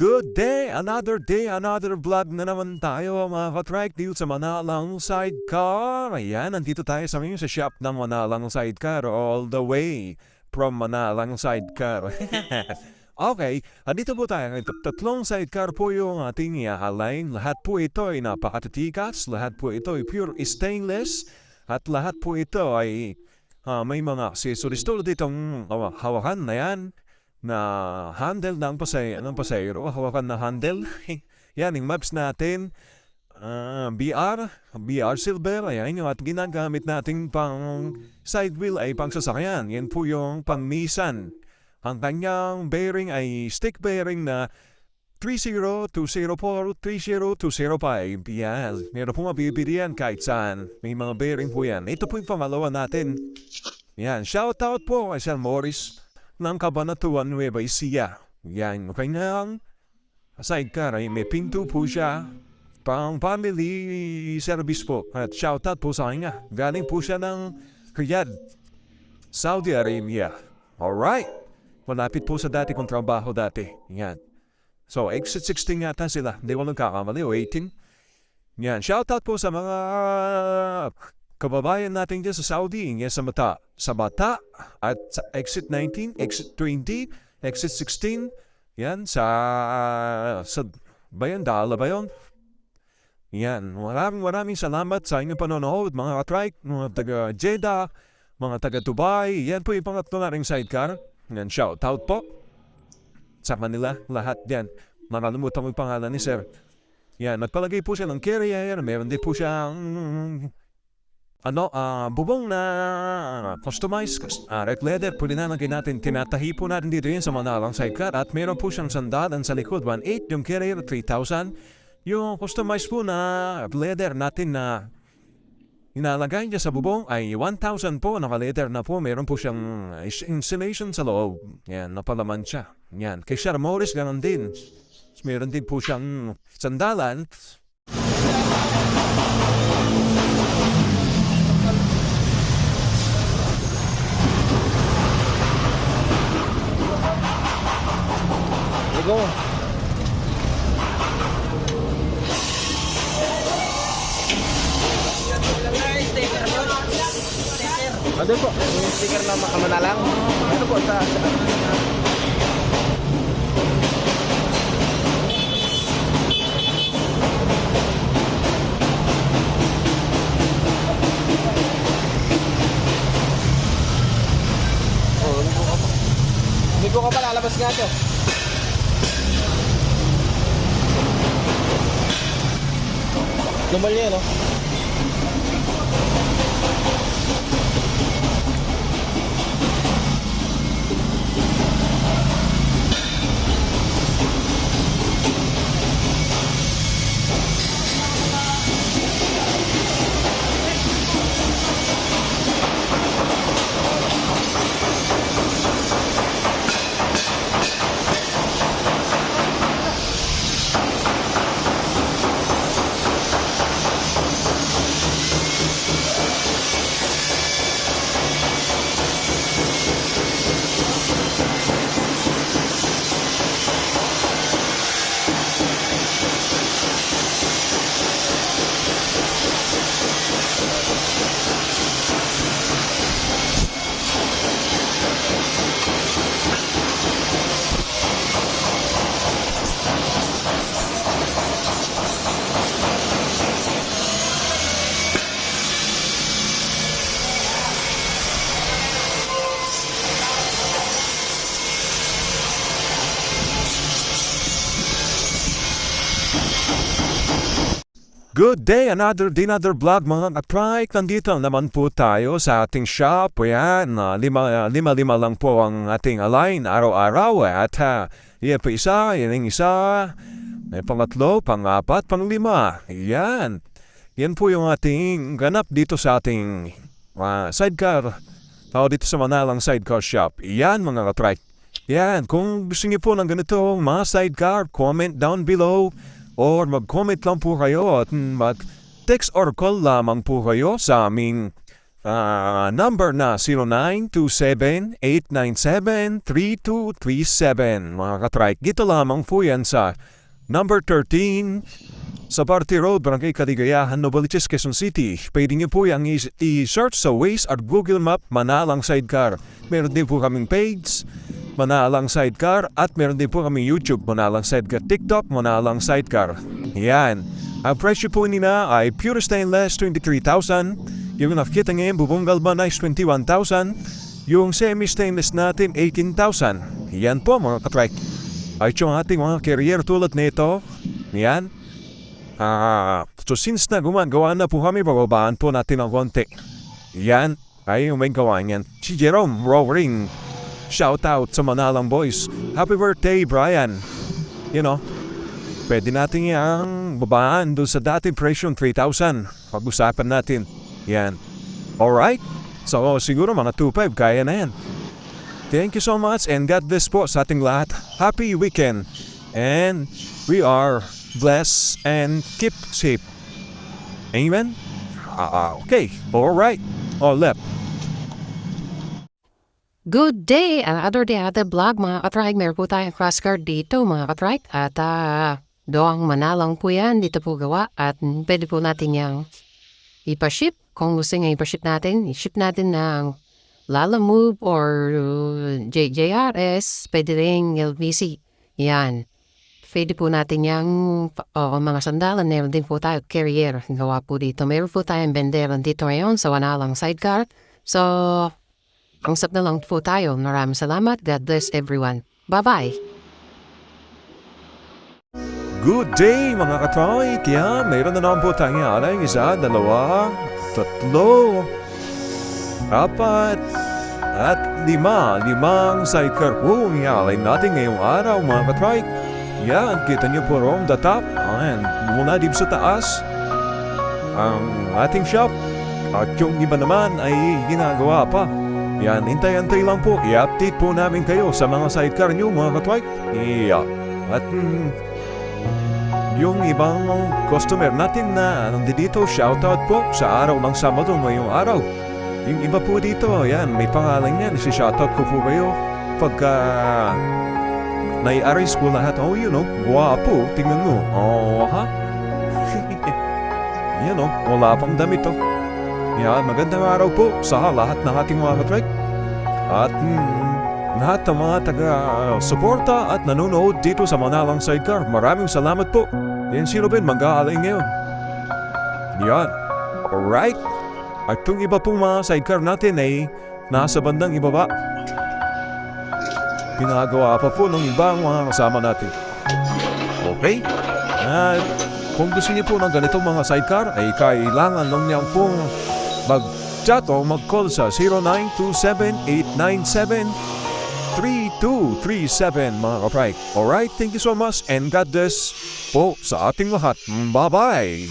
Good day, another vlog na naman tayo mga katrike dito sa Manalang Sidecar. Ayan, nandito tayo sa ngayon sa shop ng Manalang Sidecar all the way from Manalang Sidecar. Okay, andito po tayo. Tatlong sidecar po yung ating ihahalin. Lahat po ito ay napakatitikas, lahat po ito ay pure stainless, at lahat po ito ay may mga accessories tulad itong hawakan na yan na handle ng pasayro, hawakan na handle. Yan, yung maps natin, BR Silver, ayan yung at ginagamit natin pang side wheel ay pang sasakyan. Yan po yung pang Nissan. Ang kanyang bearing ay stick bearing na 30204, 30205. Yan, meron po mabibili yan kahit saan. May mga bearing po yan. Ito po yung pangalawa natin. Yan, shoutout po kay Sir Morris ng Cabanatuan, Nueva Ecija. Yan, kanyang sidecar ay may pinto po siya, pang family service po. At shoutout po sa kanya. Galing po siya ng Riyadh, Saudi Arabia. Alright, malapit po sa dati kong trabaho dati. Yan. So, exit 16 yata sila. Hindi ko nagkakamali, o 18. Yan, shoutout po sa mga kababayan natin dyan sa Saudi, yes, sa Bata, at sa exit 19, exit 20, exit 16, yan, sa bayan, Dala ba yun? Yan, maraming salamat sa inyong panonood, mga katrike, mga taga Jeddah, mga taga Dubai, yan po yung pangatlo na ring sidecar. Yan, shoutout po sa kanila, lahat yan. Nakalimutan mo yung pangalan ni Sir. Yan, nagpalagay po siya ng carrier, meron din po siyang bubong na customized red leather. Pwede na lagay natin, tinatahi po natin dito yun sa Manalang Sidecar. At meron po siyang sandalan sa likod, 1.8, yung carrier 3,000. Yung customized po na leather natin na inalagay niya sa bubong ay 1,000 po, naka-leather na po. Meron po siyang insulation sa loob. Yan, napalaman siya. Yan, kay Sir Morris ganon din. Meron din po siyang sandalan. Go. Ano po? Yung sticker na Manalang? Ano po sa hindi ko ka pa lalabas nga ito. Lumal niya, no? Good day, another vlog mga katrike. Nandito naman po tayo sa ating shop. Ayan, lima lang po ang ating align araw-araw. At yan po isa, yan ang isa. May pangatlo, pang-apat, pang-lima. Yan. Yan po yung ating ganap dito sa ating sidecar. Tao dito sa Manalang Sidecar Shop. Yan mga katrike. Yan, kung gusto niyo po ng ganito mga sidecar, comment down below. Or mag-comment lang po kayo at mag-text or call lamang po kayo sa aming Number na 0927-897-3237. Mga katrike, dito lamang po yan sa number 13 sa Party Road, Barangay Kaligayahan, Novaliches, Quezon City. Pwede niyo po yung i-search sa Waze at Google Map, Manalang Sidecar. Meron din po kaming page, Manalang Sidecar, at meron din po kaming YouTube, Manalang Sidecar, TikTok, Manalang Sidecar. Yan. Ang presyo po nila ay pure stainless, 23,000. Yung nakikita ngayon, bubong galvanized, 21,000. Yung semi-stainless natin, 18,000. Yan po mga katrike. Ay yung ating mga carrier tulad nito. Yan. So since na gumagawa na po kami, bababaan po natin ng konti. Yan, ay yung may gawa niyan. Si Jerome Rowring, shout out sa Manalang Boys. Happy birthday, Brian. You know, pwede natin yung babaan doon sa dating presyo 3,000. Pag-usapan natin. Yan. Alright? So siguro mga 2,500 kaya na yan. Thank you so much and God bless po sa ating lahat. Happy weekend. And we are bless and keep safe. Amen? Okay. Alright. All left. Good day! Another day at the vlog mga katrike. Meron po tayong cross guard dito mga katrike. At doang Manalang po yan. Dito po gawa. At pwede po natin yung ipa-ship. Kung gusto nga ipa-ship natin, i-ship natin ng Lala Move or JRS. Pwede rin LBC. Yan. Pwede po natin yung mga sandalan. Meron din po tayo carrier. Gawa po dito. Meron po tayong benderan dito ngayon sa Manalang Sidecar. So, ang sap na lang po tayo. Maraming salamat. God bless everyone. Bye-bye. Good day mga katroy. Kaya mayroon na naman po tayong alay. 1, 2, 3, 4, at 5. 5 sidecar po ang ialay natin ngayong araw mga katroy. Yan, kita niyo po from the top. Ayan, mula dito sa taas ang ating shop. At yung iba naman ay ginagawa pa. Yan, hintay-hintay lang po. I-update po namin kayo sa mga sidecar nyo mga katwike. Yeah. At yung ibang customer natin na nandito, shoutout po sa araw ng Sabado ngayong araw. Yung iba po dito, yan, may pangalan yan. Si-shoutout ko po kayo pagka nai-arrange ko lahat. Oh, you know, guwapo. Tingnan mo. Oh, ha? Yan o, wala pang damit o. Yan, magandang araw po sa lahat ng ating mga katrek. At lahat ng mga taga-suporta at nanonood dito sa Manalang Sidecar. Maraming salamat po. Yan si Ruben, mag-aalay ngayon. Yan. Alright. At yung iba pong mga sidecar natin ay nasa bandang ibaba. Ginagawa pa po ng ibang mga kasama natin. Okay? At kung gusto niyo po ng ganitong mga sidecar, ay kailangan lang niya pong mag-chat o mag-call sa 0927-897-3237 mga kapray. Alright, thank you so much and God bless po sa ating lahat. Bye-bye!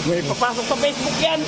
May papasok sa Facebook yan.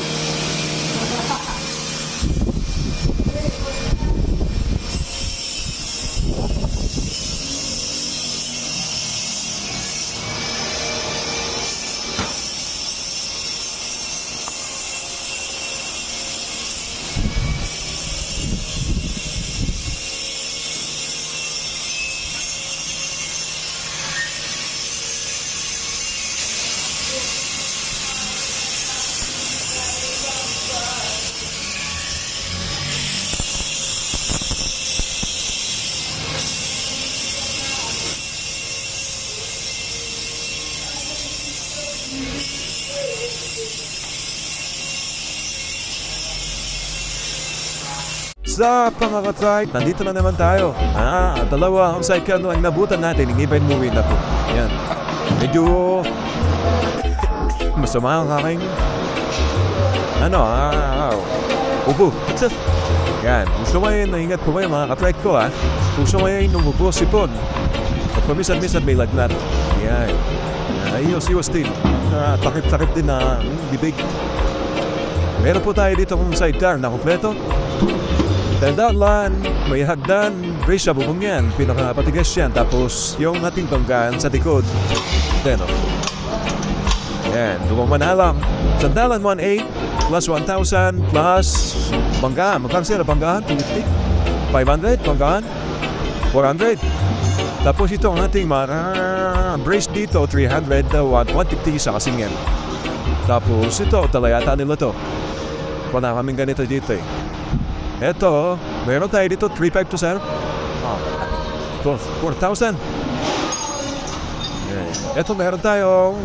What's up mga ka-trike? Nandito na naman tayo. Dalawa ang sidecar na ang nabutan natin. Hindi pa movie na po. Yan. Medyo masama ang aking upo. Yan. Gusto mo yun, naingat po kayo mga ka-trike ko ha. Gusto mo yun, umupo sipon. At pamisad-misad may lagnat. Yan. Ayos din. Takip-takip din na bibig. Meron po tayo dito kung sidecar na kompleto. Tandaan, may hagdan, brace sa bubong yan. Pinakapatigas yan. Tapos yung ating banggaan sa likod. Deno. Yan, lumang manalang. Sandalan 1.8 plus 1,000 plus banggaan. Magkano sila banggaan? 500 banggaan? 400. Tapos ito ang ating brace dito, 300, 150 sa kasingin. Tapos ito, talayata nila to. Wala kaming ganito dito eh. Ito, meron tayo dito, 3.5 to sir. 4,000. Ito meron tayong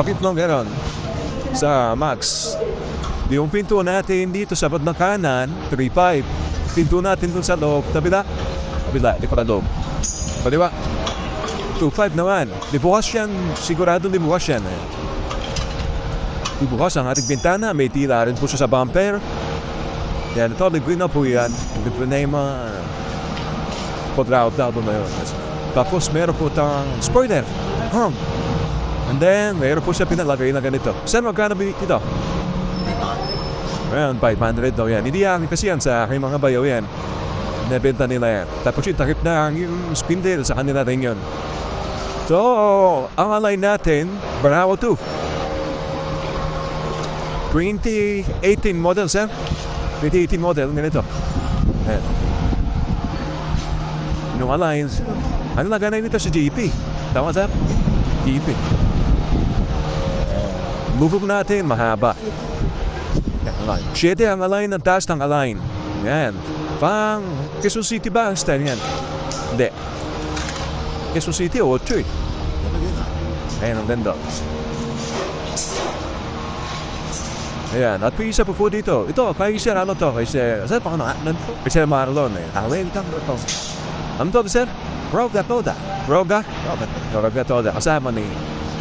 pakit ng meron sa Max. Yung pinto natin dito sa bad ng kanan, 3.5. Pinto natin dun sa loob, tabila, di ko na loob. Pwede ba? 2.5 naman. Dibukas yan, sigurado dibukas yan eh. Dibukas ang ating bintana, may tila rin po siya sa bumper. Yan, ito, libre na po yan. Libre na yung mga quadrado na yun. Tapos meron po itong spoiler. And then, meron po siya pinalagay na ganito. Saan magkano ito? Ayan, 500 daw yan. Hindi yan kasi yan sa aking mga bayaw yan. Nabenta nila yan. Tapos yung takip na yung spindle sa kanila rin yun. So, ang alay natin, Bravo 2. 2018 model, sir. 2018 model, ganito. Ayan. Yung alliance, ano na ganay nito sa GP? Tama, sir? GP. Move natin, mahaba. 7 ang align ng taas ng align. Yan. Pang Quezon City ba ang style yan? Hindi. Quezon City, 8 eh. Ayan ang ganda. Ayan, at isa po dito. Ito, kay sir, ano to? Kay sir, paano? Kay sir Marlon eh. Ano to, sir? Roga Toda. Kasama ni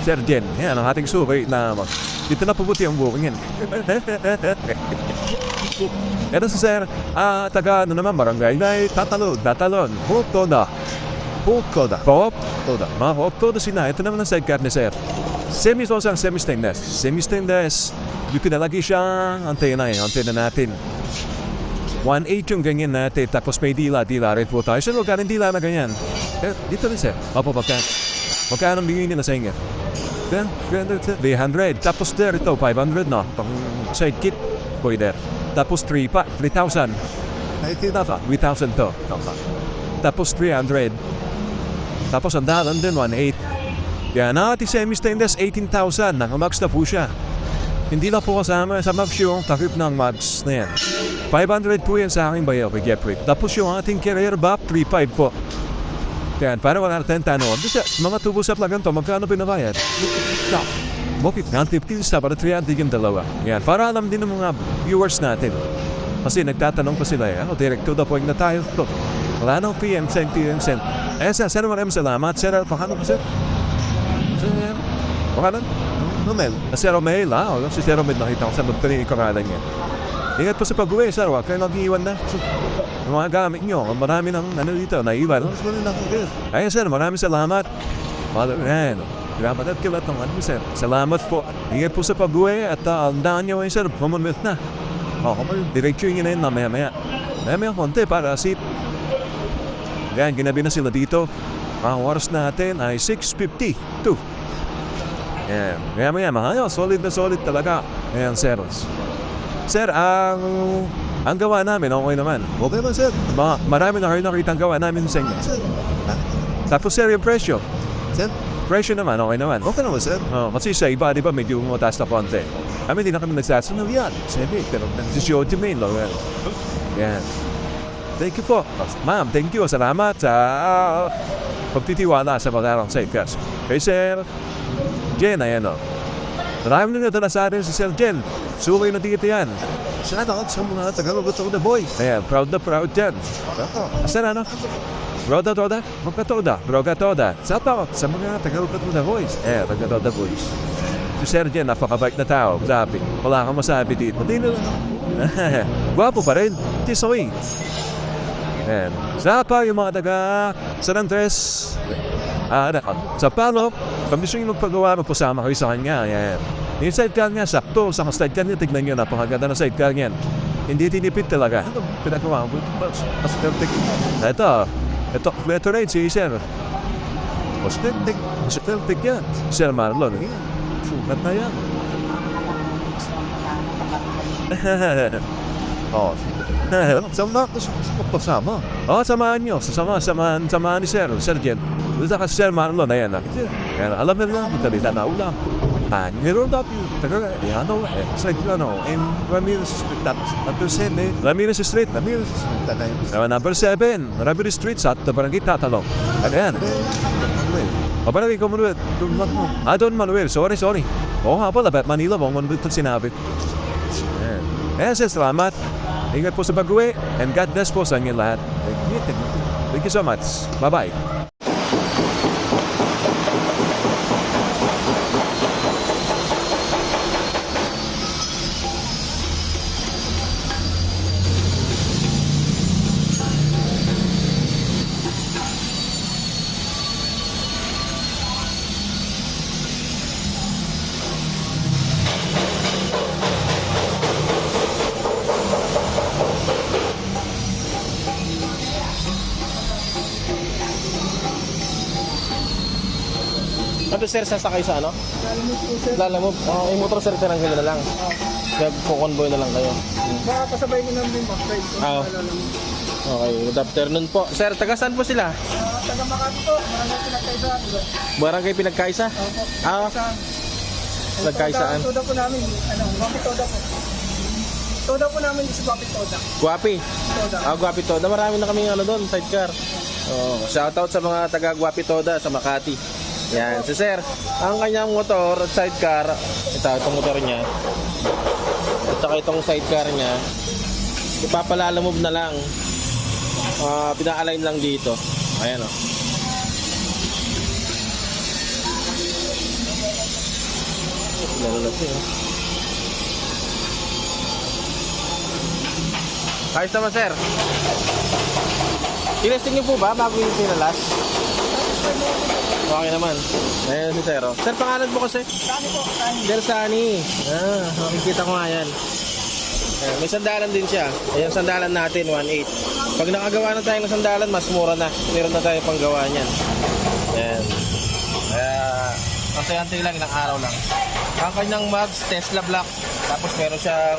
Sir Jen. Ayan, ang ating survey na dito na puputi ang booking yan. Ito si sir, taga barangay Tatalon. Hook Toda. Mga Hook Toda sina. Ito naman ang sidecar ni sir. Semi-stainless. Yung pinalagi siyang antena natin. 1.8 yung ganyan natin. Tapos may dila rin po tayo. So, magkano dila na ganyan? Dito rin sir. Magkano bigyan nila sa inyo? 300. Tapos there ito, 500 no? Pang side kit. Pwede. Tapos 3,000. 3,000 to. Tapos 300. Tapos ang dalan din, 1.8. Yan, natin semi-stainless, 18,000. Naka-max na po siya. Hindi na po kasama sa max yung takip ng max na yan. 500 po yan sa aking bayaw kay Jeffrey. Tapos yung ating carrier back, 3.5 po. Yan, para wala natin tanong. Mga tubo sa plagan to, magkano pinabayad? Bakit? 150 sa para 300 yung dalawa. Yan, para alam din ng mga viewers natin. Kasi nagtatanong pa sila, direct to the point na tayo. Wala nang PM cent. Sir, maraming salamat. Sir, pakano po, sir? Sir, pakano? Romel. Si Romel, si Sir Romel nakita ko sa magpaninikaralan niya. Ingat po sa pag-uwi, sir. Huwag kayo nag-iwan na. Yung mga gamit nyo, marami ng dito, naiwan. Ayun, sir, maraming salamat. Grabe kilat ng sir. Salamat po. Ingat po sa pag-uwi at andaan nyo sir, pumunod na. Diretso nyo na yun na maya-maya. Maya-maya konti para sip. Yan, ginabi na sila dito. Ang oras natin ay 6:52. Yan, maya-maya, mga solid na solid talaga. Ayan, sir. Sir, ang gawa namin, okay naman. Okay ba, sir? Marami na kayo nakita ang gawa namin sa inyo. Tapos, sir, yung presyo. Sir? Presyo naman, okay naman. Okay naman, sir. Kasi sa iba, di ba, medyo mataas na konti. Kami, di na kami nagsasunod yan. Sabi, pero nagsisyote main lang. Yan. Thank you po. Ma'am, thank you. Salamat sa pagtitiwala sa mga sidecars. Hey, sir. Jen, ayan o. Marami na nadala sa atin si Sir Jen. Suway na dito yan. Shout out sa mga taga-Toda boys. Ayan, proud yan. Asan ano? Roda-toda, Roga-toda. Shout out sa mga taga-Toda boys. Ayan, taga-Toda boys. Si Sergeant, napakabait na tao. Sabi, wala kang masabi dito. Hindi na lang. Gwapo pa rin. Tisoy. Ayan. Sa pa yung mga taga San Andres. Sa Palo, kami siya yung magpagawa, magpasama kayo sa kanya. Ayan. Yung sidecar niya, sakto. Sa sidecar niya, tignan niyo, napakaganda ng sidecar niyan. Hindi tinipid talaga. Pinagawa ko. Ito, letter 8, si Sir. Positive yan. Sir Marlon. Sukat na yan. Oh, sama. Oh, samahan nyo. Samahan ni Sir, Sergeant. Dito ka Sir Marlon, ayan na. Ayan, alam mo lang, talita na ulam. Meron dapat yung taga, sa in Ramirez Street, Ramirez Street, number 7, Ramirez Street, sa barangay Tatalong. Ayan. O barangay Commonwealth, Don Manuel, sorry. Oo nga pala, Manila, Bong Manuel ito sinabi. Ayan, sir, salamat. Ingat po sa pag-uwi, and God bless po sa inyo lahat. Thank you so much. Bye-bye. Ano sir, sasakay sa ano? Lalamove. Oh, yung motor sir, tinanggal na lang. Nagpo-convoy na lang kayo. Baka pasabay ko namin backside. Oo. Okay, good afternoon po. Sir, taga saan po sila? Taga Makati po, marami pinagkaisa. Barangay Pinagkaisa? Opo. Nagkaisaan? Toda po namin, Guapi Toda po. Toda po namin si Guapi Toda. Guapi? Toda. Guapi Toda. Marami na kaming doon, sidecar. Oh, shoutout sa mga taga Guapi Toda sa Makati. Yan, si sir, ang kanyang motor at sidecar, itong motor niya, at saka itong sidecar niya, ipapalalamove na lang, pina-align lang dito. Ayan o. Nalalap siya. Ayos naman sir. Tinesting niyo po ba bago yung pinalas? Okay naman. Ayan si Sir. Sir, pangalan po kasi? Sani po, Sani. Sir Sani. Makikita ko nga yan. Ayan, may sandalan din siya. Ayan, sandalan natin, 1.8. Pag nakagawa na tayo ng sandalan, mas mura na. Meron na tayo panggawa niyan. Ayan. Kaya, antay-antay lang, ilang araw lang. Ang kanyang mags, Tesla Black. Tapos meron siyang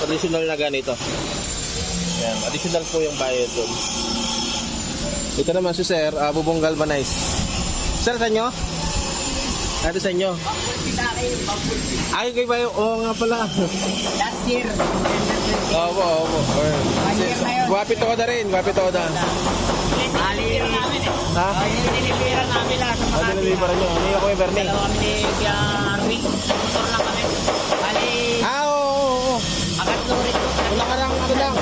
additional na ganito. Ayan, additional po yung bayad doon. Ito naman si Sir, bubong galvanized. Sir, sa inyo? Ito sa inyo? Ay, kayo ba yun? Oo nga pala. Last year. Opo. Guwapi Toda rin, Guwapi Toda. Ha? Nililipiran namin lang sa Ano niliparan nyo? Ano yung Kuya Bernie? Dalawa kami ni Kuya Rick. Motor lang kami. Bali, Oo. angat lurit ko. Wala ka lang, ito lang.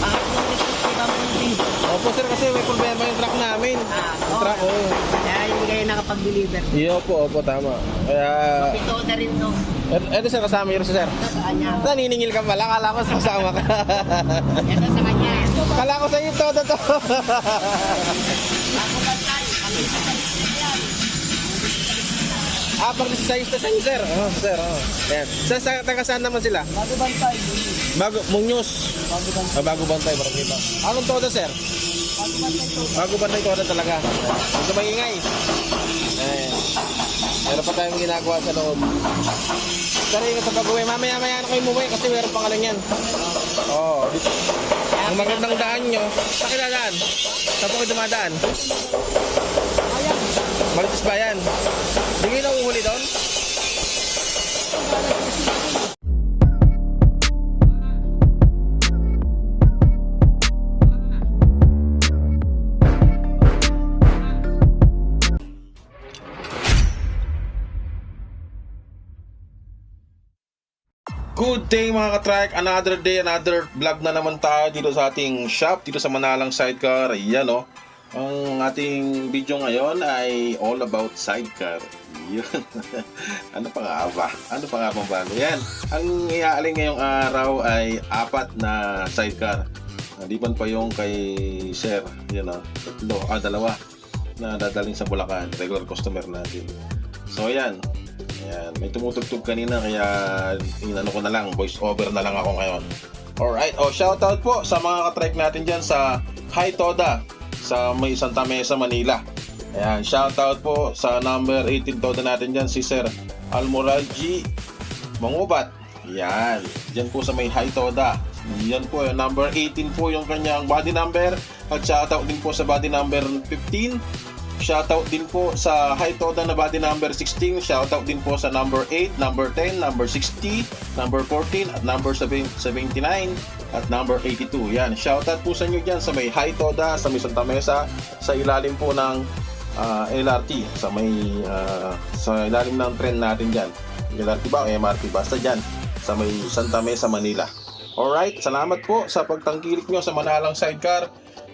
Angat lurit ko si Bamundi. Opo sir, kasi may problema yung truck namin. Yung truck, oo. Kaya hindi kayo nakapag-deliver. Opo, tama. Kaya... Ito na rin to. Ito sir, kasama yun si sir. Ito sa kanya. Naniningil ka pala, kala ko kasama ka. Ito sa kanya. Kala ko sa iyo to. Ako bantay. Kami sa kanya. Pag sa iyo sir. Sir. Ayan. Taga saan naman sila? Bago bantay. Munyos. Bago bantay, parang kita. Anong Toda sir? Bago bantay to. Bago bantay Toda talaga. Huwag maingay. Ayan. Meron pa tayong ginagawa sa loob. Pero ingat sa pag-uwi. Mamaya na kayo umuwi kasi meron pang alang yan. Oo. Ang magandang daan nyo, sa kiladaan. Saan po kayo dumadaan? Marites Bayan. Hindi kayo na uhuli doon? Good day mga ka-trike, another day, another vlog na naman tayo dito sa ating shop, dito sa Manalang Sidecar. Ayan o, ang ating video ngayon ay all about sidecar. Yun. Ano pa nga ba? Ano pa nga ba? Yan, ang iaalin ngayong araw ay 4 na sidecar. Liban pa yung kay Sir, yun o, dalawa na dadaling sa Bulacan, regular customer natin. So ayan, may tumutugtog kanina kaya inano ko na lang, voice over na lang ako ngayon. Alright, shoutout po sa mga katrike natin dyan sa Hi Toda sa may Santa Mesa, Manila. Ayan, shoutout po sa number 18 Toda natin dyan, si Sir Almoral G Mangubat. Yan, dyan po sa may Hi Toda. Yan po, yung number 18 po yung kanyang body number. At shoutout din po sa body number 15. Shoutout din po sa Hi Toda na body number 16. Shoutout din po sa number 8, number 10, number 60, number 14, at number 79, at number 82. Yan, shoutout po sa inyo dyan sa may Hi Toda, sa may Santa Mesa, sa ilalim po ng LRT, sa may sa ilalim ng tren natin dyan. LRT ba o MRT? Basta dyan, sa may Santa Mesa, Manila. Alright, salamat po sa pagtangkilik nyo sa Manalang Sidecar.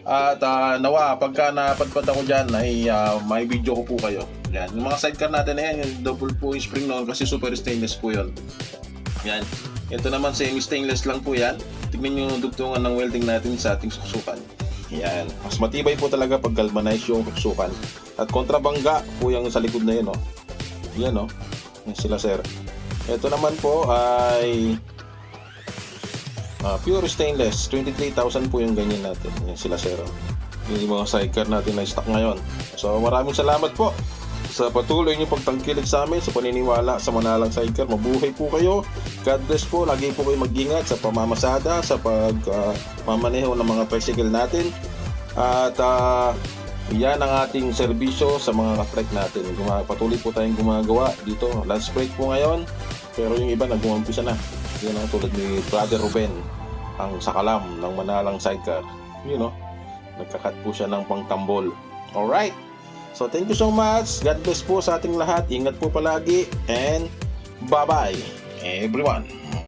At nawa, pagka napadpad ako dyan ay may video ko po kayo. Yan. Yung mga sidecar natin na yan, yung double po yung spring noon kasi super stainless po yun. Yan. Ito naman semi stainless lang po yan. Tignan nyo yung dugtungan ng welding natin sa ating suksukan. Yan. Mas matibay po talaga pag galvanize yung suksukan. At kontrabangga po yung sa likod na yun. Yan yan sila sir. Ito naman po ay pure stainless, 23,000 po yung ganyan natin. Yan sila sir. Yung mga sidecar natin na stock ngayon. So maraming salamat po sa patuloy niyo pagtangkilik sa amin, sa paniniwala sa Manalang Sidecar. Mabuhay po kayo. God bless po. Lagi po kayo mag-ingat sa pamamasada, sa pagmamaneho ng mga tricycle natin. At yan ang ating serbisyo sa mga katrek natin. Patuloy po tayong gumagawa dito. Lunch break po ngayon. Pero yung iba nag-umpisa na. Yan ang tulad ni Brother Ruben, ang sakalam ng Manalang Sidecar. Nagkakat po siya ng pangtambol. Alright, so thank you so much. God bless po sa ating lahat. Ingat po palagi and bye bye everyone.